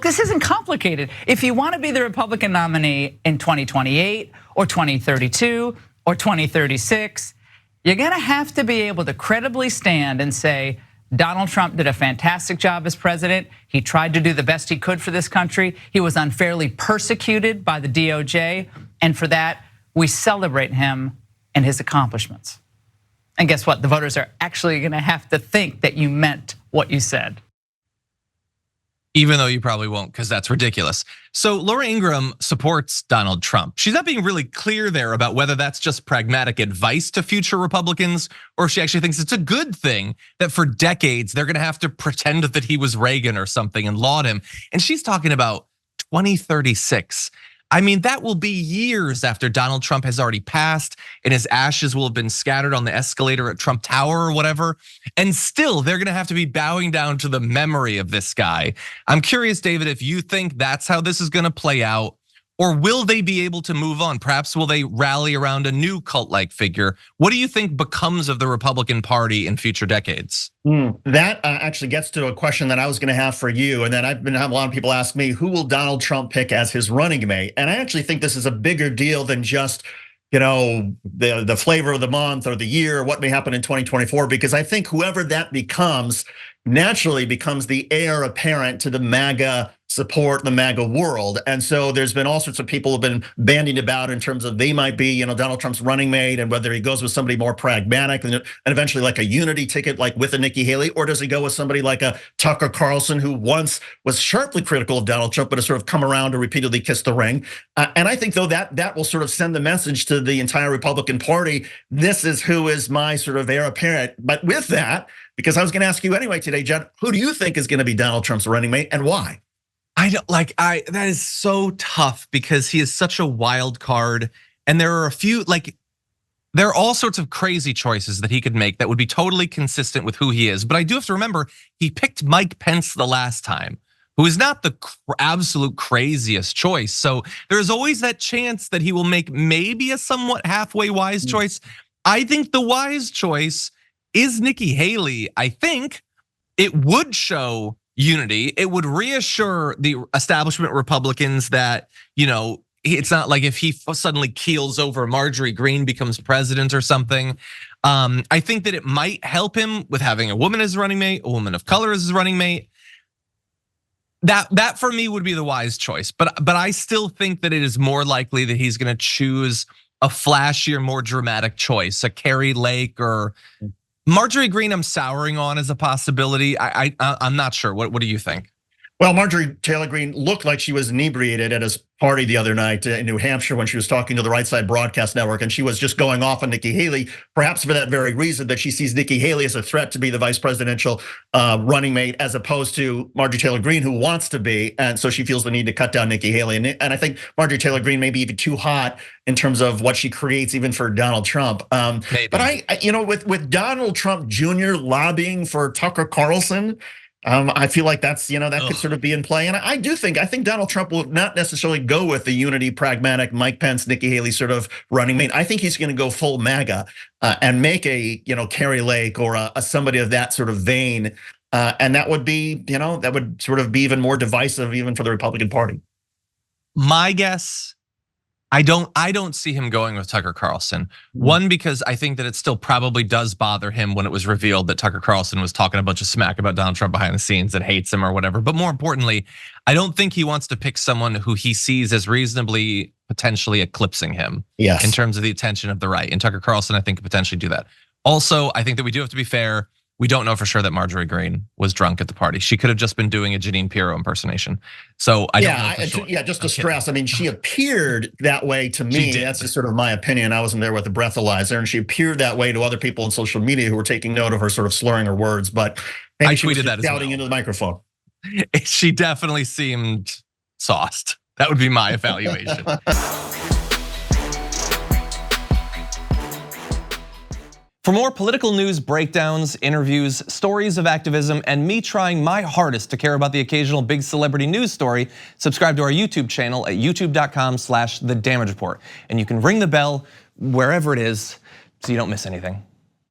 this isn't complicated. If you want to be the Republican nominee in 2028 or 2032 or 2036, you're gonna have to be able to credibly stand and say, Donald Trump did a fantastic job as president. He tried to do the best he could for this country. He was unfairly persecuted by the DOJ. And for that, we celebrate him and his accomplishments. And guess what? The voters are actually gonna have to think that you meant what you said. Even though you probably won't, because that's ridiculous. So Laura Ingraham supports Donald Trump. She's not being really clear there about whether that's just pragmatic advice to future Republicans, or if she actually thinks it's a good thing that for decades they're gonna have to pretend that he was Reagan or something and laud him. And she's talking about 2036. I mean, that will be years after Donald Trump has already passed and his ashes will have been scattered on the escalator at Trump Tower or whatever. And still, they're gonna have to be bowing down to the memory of this guy. I'm curious, David, if you think that's how this is gonna play out, or will they be able to move on? Perhaps will they rally around a new cult-like figure? What do you think becomes of the Republican Party in future decades? That actually gets to a question that I was gonna have for you. And then I've been having a lot of people ask me, who will Donald Trump pick as his running mate? And I actually think this is a bigger deal than just the flavor of the month or the year, or what may happen in 2024, because I think whoever that becomes naturally becomes the heir apparent to the MAGA support, the MAGA world. And so there's been all sorts of people who've been bandying about in terms of they might be, Donald Trump's running mate, and whether he goes with somebody more pragmatic and eventually like a unity ticket, like with a Nikki Haley, or does he go with somebody like a Tucker Carlson, who once was sharply critical of Donald Trump, but has sort of come around to repeatedly kiss the ring. And I think though that will sort of send the message to the entire Republican Party, this is who is my sort of heir apparent. But with that, because I was gonna ask you anyway today, Jen, who do you think is gonna be Donald Trump's running mate and why? That is so tough because he is such a wild card, and there are a few, there are all sorts of crazy choices that he could make that would be totally consistent with who he is. But I do have to remember, he picked Mike Pence the last time, who is not the absolute craziest choice. So there's always that chance that he will make maybe a somewhat halfway wise choice. I think the wise choice is Nikki Haley. I think it would show unity. It would reassure the establishment Republicans that, it's not like if he suddenly keels over, Marjorie Greene becomes president or something. I think that it might help him with having a woman as running mate, a woman of color as his running mate. That for me would be the wise choice. But I still think that it is more likely that he's gonna choose a flashier, more dramatic choice, a Carrie Lake or Marjorie Greene. I'm souring on as a possibility. I'm not sure. What do you think? Well, Marjorie Taylor Greene looked like she was inebriated at his party the other night in New Hampshire when she was talking to the Right Side Broadcast Network, and she was just going off on Nikki Haley, perhaps for that very reason, that she sees Nikki Haley as a threat to be the vice presidential running mate, as opposed to Marjorie Taylor Greene, who wants to be, and so she feels the need to cut down Nikki Haley. And I think Marjorie Taylor Greene may be even too hot in terms of what she creates, even for Donald Trump. But with Donald Trump Jr. lobbying for Tucker Carlson, I feel like that's, that could sort of be in play. And I think Donald Trump will not necessarily go with the unity, pragmatic, Mike Pence, Nikki Haley sort of running mate. I think he's gonna go full MAGA and make a, Carrie Lake or a somebody of that sort of vein. And that would be, that would sort of be even more divisive even for the Republican Party. My guess, I don't see him going with Tucker Carlson. One, because I think that it still probably does bother him when it was revealed that Tucker Carlson was talking a bunch of smack about Donald Trump behind the scenes and hates him or whatever. But more importantly, I don't think he wants to pick someone who he sees as reasonably potentially eclipsing him in terms of the attention of the right. And Tucker Carlson, I think, could potentially do that. Also, I think that we do have to be fair. We don't know for sure that Marjorie Greene was drunk at the party. She could have just been doing a Jeanine Pirro impersonation. So I don't know for sure. Yeah, just to stress, I mean, she appeared that way to me. That's just sort of my opinion. I wasn't there with the breathalyzer, and she appeared that way to other people on social media who were taking note of her sort of slurring her words. But I tweeted that as well. Shouting into the microphone. She definitely seemed sauced. That would be my evaluation. For more political news, breakdowns, interviews, stories of activism, and me trying my hardest to care about the occasional big celebrity news story, subscribe to our YouTube channel at youtube.com/The Damage Report. And you can ring the bell wherever it is so you don't miss anything.